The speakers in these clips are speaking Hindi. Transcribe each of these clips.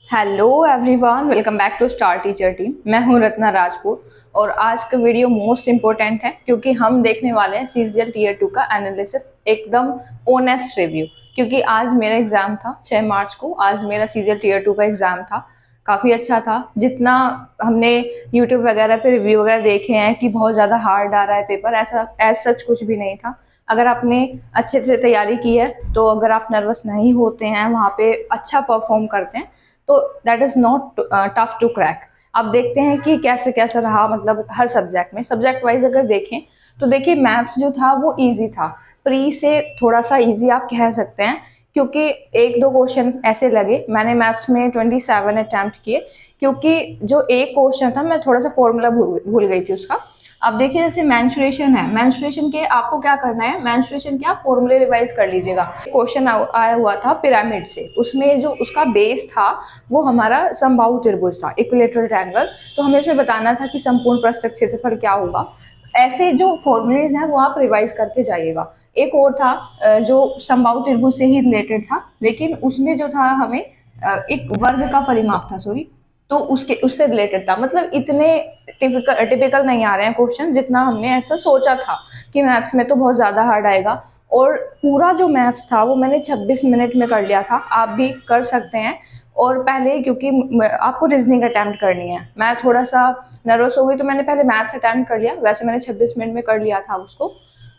Hello everyone, welcome back to star teacher team. मैं हूं रत्ना राजपूत और आज का वीडियो मोस्ट इम्पोर्टेंट है क्योंकि हम देखने वाले हैं सीजीएल टीयर 2 का एनालिसिस, एकदम ऑनेस्ट रिव्यू। क्योंकि आज मेरा एग्जाम था 6 मार्च को, आज मेरा सीजीएल टीयर 2 का एग्जाम था। काफ़ी अच्छा था। जितना हमने यूट्यूब वगैरह पे रिव्यू वगैरह देखे हैं कि बहुत ज़्यादा हार्ड आ रहा है पेपर, ऐसा एज सच कुछ भी नहीं था। अगर आपने अच्छे से तैयारी की है तो अगर आप नर्वस नहीं होते हैं, वहाँ पे अच्छा परफॉर्म करते हैं, तो that is not tough to crack. अब देखते हैं कि कैसे कैसे रहा, मतलब हर सब्जेक्ट में, सब्जेक्ट वाइज अगर देखें तो देखिए मैथ्स जो था वो इजी था, प्री से थोड़ा सा इजी आप कह सकते हैं। क्योंकि एक दो क्वेश्चन ऐसे लगे, मैंने मैथ्स में 27 अटैम्प्ट किए, क्योंकि जो एक क्वेश्चन था मैं थोड़ा सा फॉर्मूला भूल गई थी उसका। अब देखिए जैसे मेंस्ट्रुएशन है, मेंस्ट्रुएशन के आपको क्या करना है, मेंस्ट्रुएशन के आप फॉर्मूले रिवाइज कर लीजिएगा। क्वेश्चन आया हुआ था पिरामिड से, उसमें जो उसका बेस था वो हमारा समबाहु त्रिभुज था, इक्विलेटरल ट्रायंगल। तो हमें इसमें बताना था कि संपूर्ण पृष्ठ क्षेत्रफल क्या होगा। ऐसे जो फॉर्मूलेज हैं वो आप रिवाइज करके जाइएगा। एक और था जो समबाहु त्रिभुज से ही रिलेटेड था, लेकिन उसमें जो था हमें एक वर्ग का परिमाप था, सॉरी, तो उसके उससे रिलेटेड था। मतलब इतने टिपिकल नहीं आ रहे हैं क्वेश्चन जितना हमने ऐसा सोचा था कि मैथ्स में तो बहुत ज़्यादा हार्ड आएगा। और पूरा जो मैथ्स था वो मैंने 26 मिनट में कर लिया था, आप भी कर सकते हैं। और पहले क्योंकि आपको रीजनिंग अटैम्प्ट करनी है, मैं थोड़ा सा नर्वस हो गई तो मैंने पहले मैथ्स अटैम्प्ट कर लिया। वैसे मैंने 26 मिनट में कर लिया था उसको।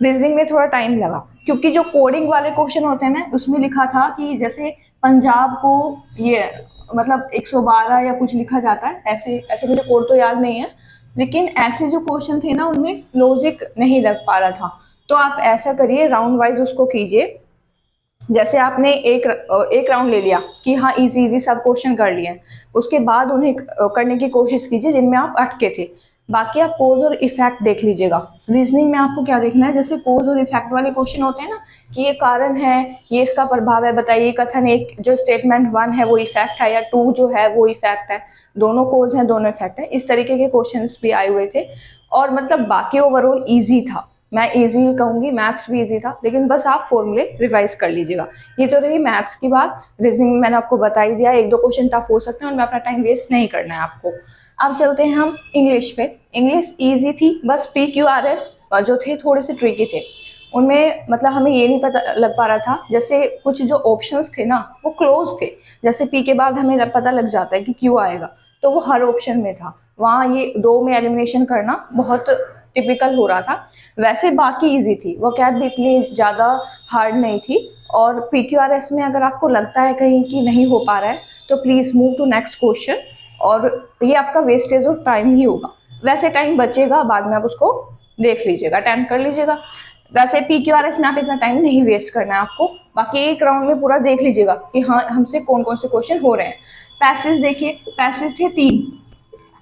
रीजनिंग में थोड़ा टाइम लगा क्योंकि जो कोडिंग वाले क्वेश्चन होते हैं ना, उसमें लिखा था कि जैसे पंजाब को ये मतलब 112 या कुछ लिखा जाता है, ऐसे ऐसे मुझे कोड तो याद नहीं है, लेकिन ऐसे जो क्वेश्चन थे ना उनमें लॉजिक नहीं लग पा रहा था। तो आप ऐसा करिए, राउंड वाइज उसको कीजिए। जैसे आपने एक राउंड ले लिया कि हाँ इजी इजी सब क्वेश्चन कर लिए, उसके बाद उन्हें करने की कोशिश कीजिए जिनमें आप अटके थे। बाकी आप कोज और इफेक्ट देख लीजिएगा। रीजनिंग में आपको क्या देखना है, जैसे कोज और इफेक्ट वाले क्वेश्चन होते हैं ना, कि ये कारण है, ये इसका प्रभाव है, बताइए कथन एक जो स्टेटमेंट 1 है वो इफेक्ट है या 2 जो है वो इफेक्ट है, दोनों कोज हैं दोनों इफेक्ट है, इस तरीके के क्वेश्चन भी आए हुए थे। और मतलब बाकी ओवरऑल ईजी था, मैं इजी ही कहूंगी, मैथ्स भी इजी था, लेकिन बस आप फॉर्मूले रिवाइज कर लीजिएगा। ये तो रही मैथ्स की बात। रीजनिंग में मैंने आपको बता ही दिया, एक दो क्वेश्चन टफ हो सकते हैं, उनमें अपना टाइम वेस्ट नहीं करना है आपको। अब चलते हैं हम इंग्लिश पे। इंग्लिश इजी थी, बस PQRS जो थे थोड़े से ट्रिकी थे। उनमें मतलब हमें ये नहीं पता लग पा रहा था, जैसे कुछ जो ऑप्शंस थे ना वो क्लोज थे। जैसे P के बाद हमें पता लग जाता है कि Q आएगा, तो वो हर ऑप्शन में था, वहाँ ये दो में एलिमिनेशन करना बहुत टिपिकल हो रहा था। वैसे बाकी इजी थी, वो कैब भी इतनी ज़्यादा हार्ड नहीं थी। और PQRS में अगर आपको लगता है कहीं कि नहीं हो पा रहा है तो please move to next question, और ये आपका वेस्टेज ऑफ टाइम ही होगा। वैसे टाइम बचेगा, बाद में आप उसको देख लीजिएगा, अटेम्प्ट कर लीजिएगा। वैसे PQRS में आप इतना टाइम नहीं वेस्ट करना है आपको। बाकी एक राउंड में पूरा देख लीजिएगा कि हाँ हमसे कौन कौन से क्वेश्चन हो रहे हैं। पैसेज देखिए, पैसेज थे 3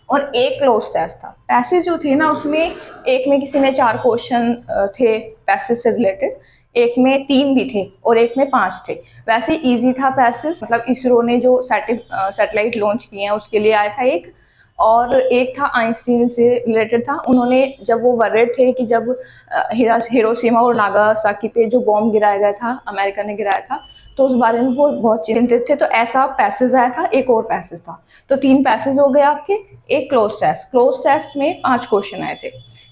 और एक क्लोज टेस्ट था। पैसेज जो थे ना उसमें एक में किसी में 4 क्वेश्चन थे पैसेज से रिलेटेड, एक में 3 भी थे और एक में 5 थे। वैसे इजी था पैसेज, मतलब इसरो ने जो सैटेलाइट लॉन्च किए हैं उसके लिए आया था एक। और एक था आइंस्टीन से रिलेटेड था, उन्होंने जब वो वर्रिड थे कि जब हिरोशिमा और नागासाकी पे जो बॉम्ब गिराया गया था, अमेरिका ने गिराया था, तो उस बारे में वो बहुत चिंतित थे। तो ऐसा पैसेज आया था, एक और पैसेज था। तो 3 पैसेज हो गए आपके, एक क्लोज टेस्ट में 5 क्वेश्चन आए थे।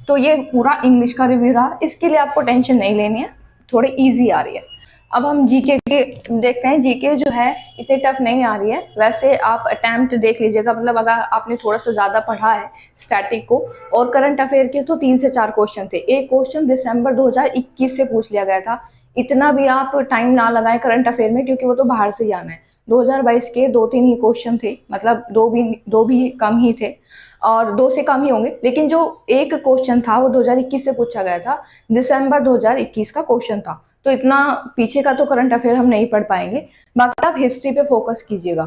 तो ये पूरा इंग्लिश का रिव्यू रहा, इसके लिए आपको टेंशन नहीं लेनी है, थोड़ी इजी आ रही है। अब हम जीके के देखते हैं। जीके जो है इतनी टफ नहीं आ रही है, वैसे आप अटेम्प्ट देख लीजिएगा, मतलब अगर आपने थोड़ा सा ज़्यादा पढ़ा है स्टैटिक को और करंट अफेयर के, तो 3 से 4 क्वेश्चन थे। एक क्वेश्चन दिसंबर 2021 से पूछ लिया गया था। इतना भी आप टाइम ना लगाएं करंट अफेयर में, क्योंकि वो तो बाहर से ही आना है। 2022 के 2-3 ही क्वेश्चन थे, मतलब दो भी कम ही थे, और 2 से कम ही होंगे। लेकिन जो एक क्वेश्चन था वो 2021 से पूछा गया था, दिसंबर 2021 का क्वेश्चन था। तो इतना पीछे का तो करंट अफेयर हम नहीं पढ़ पाएंगे। बाकी आप हिस्ट्री पे फोकस कीजिएगा।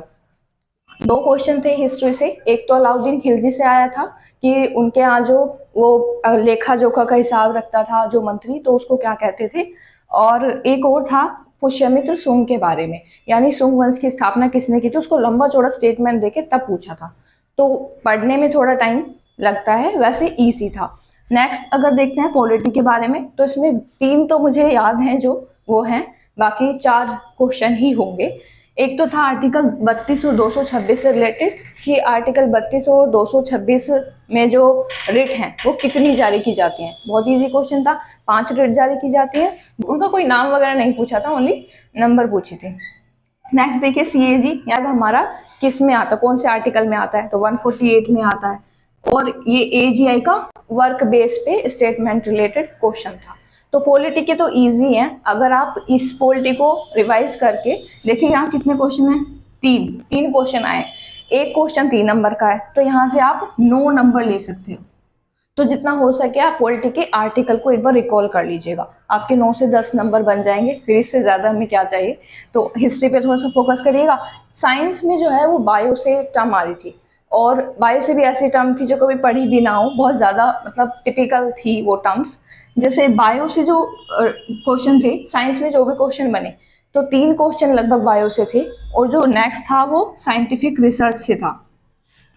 2 क्वेश्चन थे हिस्ट्री से, एक तो अलाउद्दीन खिलजी से आया था कि उनके यहाँ जो वो लेखा जोखा का हिसाब रखता था जो मंत्री, तो उसको क्या कहते थे। और एक और था पुष्यमित्र सुंग के बारे में, यानी सुंग वंश की स्थापना किसने की थी, उसको लंबा चौड़ा स्टेटमेंट देके तब पूछा था। तो पढ़ने में थोड़ा टाइम लगता है, वैसे ईजी था। नेक्स्ट अगर देखते हैं पॉलिटी के बारे में, तो इसमें 3 तो मुझे याद हैं जो वो हैं, बाकी 4 क्वेश्चन ही होंगे। एक तो था आर्टिकल 32 और 226 से रिलेटेड कि आर्टिकल 32 और 226 में जो रिट हैं वो कितनी जारी की जाती हैं। बहुत इजी क्वेश्चन था, 5 रिट जारी की जाती है। उनका कोई नाम वगैरह नहीं पूछा था, ओनली नंबर पूछे थे। नेक्स्ट देखिए CAG, यहाँ हमारा किस में आता है, कौन से आर्टिकल में आता है, तो 148 में आता है। और ये AGI का वर्क बेस पे स्टेटमेंट रिलेटेड क्वेश्चन था। तो पॉलिटी के तो इजी है, अगर आप इस पॉलिटी को रिवाइज करके देखिए, यहाँ कितने क्वेश्चन हैं, तीन क्वेश्चन आए, एक क्वेश्चन 3 नंबर का है, तो यहाँ से आप 9 नंबर ले सकते हो। तो जितना हो सके आप पॉलिटी के आर्टिकल को एक बार रिकॉल कर लीजिएगा, आपके 9 से 10 नंबर बन जाएंगे, फिर इससे ज्यादा हमें क्या चाहिए। तो हिस्ट्री पे थोड़ा सा फोकस करिएगा। साइंस में जो है वो बायो से टर्म आ रही थी, और बायो से भी ऐसी टर्म थी जो कभी पढ़ी भी ना हो, बहुत ज्यादा मतलब टिपिकल थी वो टर्म्स। जैसे बायो से जो क्वेश्चन थे, साइंस में जो भी क्वेश्चन बने, तो 3 क्वेश्चन लगभग बायो से थे, और जो नेक्स्ट था वो साइंटिफिक रिसर्च से था।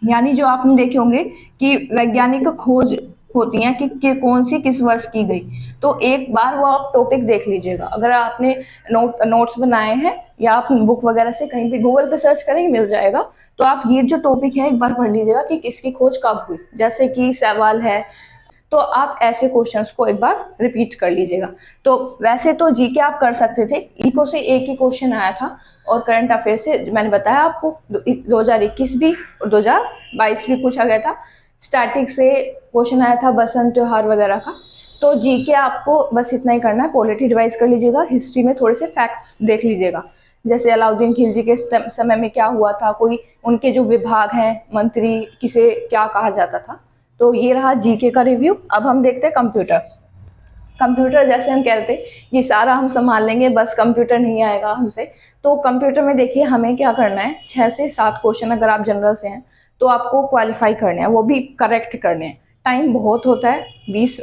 यानी जो आपने देखे होंगे कि वैज्ञानिक खोज होती है कि कौन सी किस वर्ष की गई, तो एक बार वो आप टॉपिक देख लीजिएगा। अगर आपने नोट्स बनाए हैं या आप बुक वगैरह से कहीं भी गूगल पे सर्च करेंगे मिल जाएगा, तो आप ये जो टॉपिक है एक बार पढ़ लीजिएगा कि किसकी खोज कब हुई। जैसे कि सवाल है, तो आप ऐसे क्वेश्चंस को एक बार रिपीट कर लीजिएगा। तो वैसे तो जीके आप कर सकते थे, इको से एक ही क्वेश्चन आया था, और करंट अफेयर से मैंने बताया आपको 2021 भी और 2022 भी पूछा गया था। स्टैटिक से क्वेश्चन आया था, बसंत त्योहार वगैरह का। तो जीके आपको बस इतना ही करना है, पॉलिटी रिवाइज कर लीजिएगा, हिस्ट्री में थोड़े से फैक्ट्स देख लीजिएगा, जैसे अलाउद्दीन खिलजी के समय में क्या हुआ था, कोई उनके जो विभाग हैं, मंत्री किसे क्या कहा जाता था। तो ये रहा जीके का रिव्यू। अब हम देखते हैं कंप्यूटर जैसे हम कहते हैं ये सारा हम संभाल लेंगे, बस कंप्यूटर नहीं आएगा हमसे। तो कंप्यूटर में देखिए हमें क्या करना है, 6 से 7 क्वेश्चन अगर आप जनरल से हैं तो आपको क्वालिफाई करने हैं, वो भी करेक्ट करने हैं। टाइम बहुत होता है, 20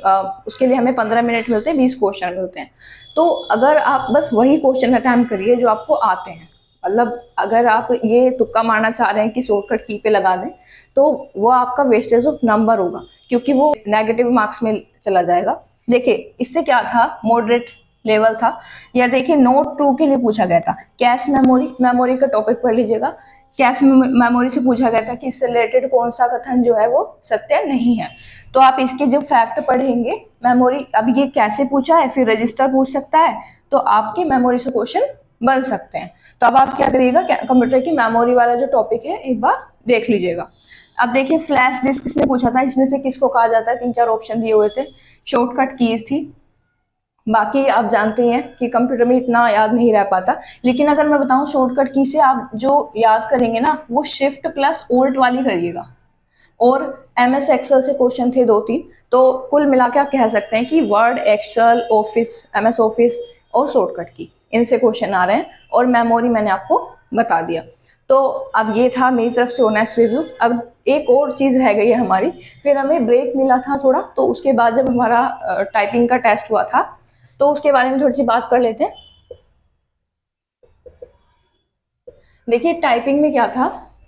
उसके लिए हमें 15 मिनट मिलते हैं, 20 क्वेश्चन मिलते हैं। तो अगर आप बस वही क्वेश्चन अटेम्प्ट करिए जो आपको आते हैं, मतलब अगर आप ये तुक्का मारना चाह रहे हैं कि शॉर्टकट की पे लगा दें, तो वो आपका वेस्टेज ऑफ नंबर होगा, क्योंकि वो नेगेटिव मार्क्स में चला जाएगा। देखिए इससे क्या था, मॉडरेट लेवल था। या देखिए नोट 2 के लिए पूछा गया था कैश मेमोरी का टॉपिक पढ़ लीजिएगा। कैश मेमोरी से पूछा गया था कि इससे रिलेटेड कौन सा कथन जो है वो सत्य नहीं है। तो आप इसके जो फैक्ट पढ़ेंगे, मेमोरी अब ये कैसे पूछा है, फिर रजिस्टर पूछ सकता है, तो आपके मेमोरी से क्वेश्चन बन सकते हैं। तो अब आप क्या करिएगा, कंप्यूटर की मेमोरी वाला जो टॉपिक है एक बार देख लीजिएगा। अब देखिए फ्लैश डिस्क किसने पूछा था, इसमें से किसको कहा जाता है, 3-4 ऑप्शन दिए हुए थे, शॉर्टकट कीज थी। बाकी आप जानते हैं कि कंप्यूटर में इतना याद नहीं रह पाता, लेकिन अगर मैं बताऊं शॉर्टकट की से आप जो याद करेंगे ना, वो शिफ्ट प्लस ओल्ट वाली करिएगा। और MS एक्सेल से क्वेश्चन थे 2-3, तो कुल मिला के आप कह सकते हैं कि word, excel, office, MS office और शॉर्टकट की, इनसे क्वेश्चन आ रहे हैं। और मेमोरी मैंने आपको बता दिया। तो अब ये था मेरी तरफ से ऑनेस्ट रिव्यू। अब एक और चीज़ रह गई है हमारी, फिर हमें ब्रेक मिला था थोड़ा, तो उसके बाद जब हमारा टाइपिंग का टेस्ट हुआ था, तो उसके बारे में थोड़ी सी बात कर लेते हैं। देखिए टाइपिंग में क्या था,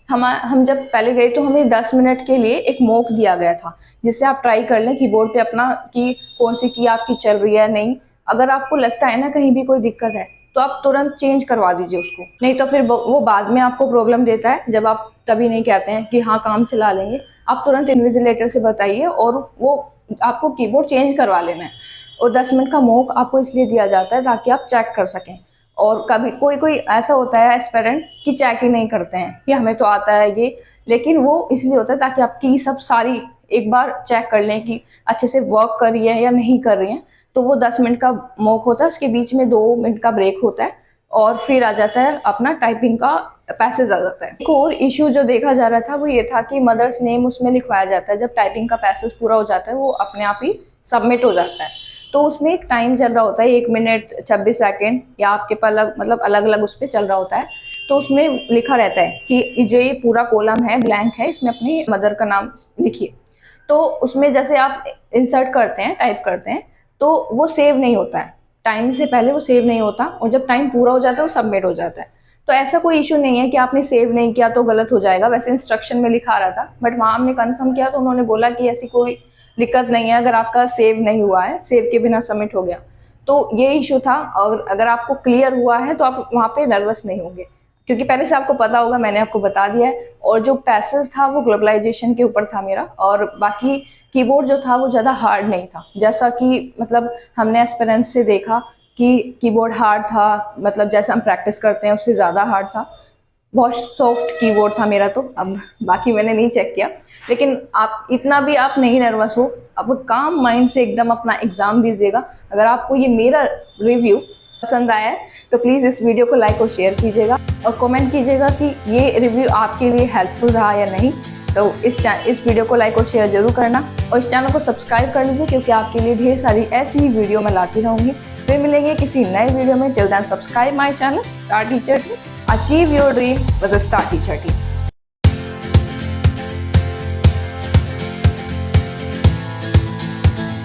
हम जब पहले गए तो हमें 10 मिनट के लिए एक मॉक दिया गया था, जिससे आप ट्राई कर लें कीबोर्ड पे अपना कि कौन सी की आपकी चल रही है नहीं। अगर आपको लगता है ना कहीं भी कोई दिक्कत है, तो आप तुरंत चेंज करवा दीजिए उसको, नहीं तो फिर वो बाद में आपको प्रॉब्लम देता है, जब आप तभी नहीं कहते हैं कि हाँ काम चला लेंगे। आप तुरंत इन्विजिलेटर से बताइए और वो आपको कीबोर्ड चेंज करवा लेना है। और 10 मिनट का मॉक आपको इसलिए दिया जाता है ताकि आप चेक कर सकें। और कभी कोई ऐसा होता है एस्पिरेंट कि चेक ही नहीं करते हैं कि हमें तो आता है ये, लेकिन वो इसलिए होता है ताकि आपकी सब सारी एक बार चेक कर लें कि अच्छे से वर्क कर रही है या नहीं कर रही है। तो वो 10 मिनट का मॉक होता है, उसके बीच में 2 मिनट का ब्रेक होता है, और फिर आ जाता है अपना टाइपिंग का पैसेज आ जाता है। एक और इशू जो देखा जा रहा था वो ये था कि मदर्स नेम उसमें लिखवाया जाता है, जब टाइपिंग का पैसेज पूरा हो जाता है वो अपने आप ही सबमिट हो जाता है। तो उसमें एक टाइम चल रहा होता है, 1 मिनट 26 सेकेंड, या आपके पास मतलब अलग अलग उस पर चल रहा होता है। तो उसमें लिखा रहता है कि जो ये पूरा कॉलम है ब्लैंक है, इसमें अपनी मदर का नाम लिखिए। तो उसमें जैसे आप इंसर्ट करते हैं, टाइप करते हैं, तो वो सेव नहीं होता है, टाइम से पहले वो सेव नहीं होता, और जब टाइम पूरा हो जाता है वो सबमिट हो जाता है। तो ऐसा कोई इशू नहीं है कि आपने सेव नहीं किया तो गलत हो जाएगा, वैसे इंस्ट्रक्शन में लिखा रहा था, बट वहाँ हमने कंफर्म किया तो उन्होंने बोला कि ऐसी कोई दिक्कत नहीं है, अगर आपका सेव नहीं हुआ है, सेव के बिना सबमिट हो गया। तो ये इशू था, और अगर आपको क्लियर हुआ है तो आप वहाँ पे नर्वस नहीं होंगे, क्योंकि पहले से आपको पता होगा, मैंने आपको बता दिया है। और जो पैसेज था वो ग्लोबलाइजेशन के ऊपर था मेरा, और बाकी कीबोर्ड जो था वो ज़्यादा हार्ड नहीं था, जैसा कि मतलब हमने एस्पिरेंट्स से देखा कि कीबोर्ड हार्ड था, मतलब जैसे हम प्रैक्टिस करते हैं उससे ज़्यादा हार्ड था। बहुत सॉफ्ट कीबोर्ड था मेरा तो। अब बाकी मैंने नहीं चेक किया, लेकिन आप इतना भी आप नहीं नर्वस हो, आप काम माइंड से एकदम अपना एग्ज़ाम दीजिएगा। अगर आपको ये मेरा रिव्यू पसंद आया है तो प्लीज़ इस वीडियो को लाइक और शेयर कीजिएगा, और कमेंट कीजिएगा कि ये रिव्यू आपके लिए हेल्पफुल रहा या नहीं। तो इस वीडियो को लाइक और शेयर जरूर करना, और इस चैनल को सब्सक्राइब कर लीजिए, क्योंकि आपके लिए ढेर सारी ऐसी ही वीडियो मैं लाती रहूँगी। फिर मिलेंगे किसी नए वीडियो में। Till then subscribe my channel star teacher team. Achieve your dream with star teacher team.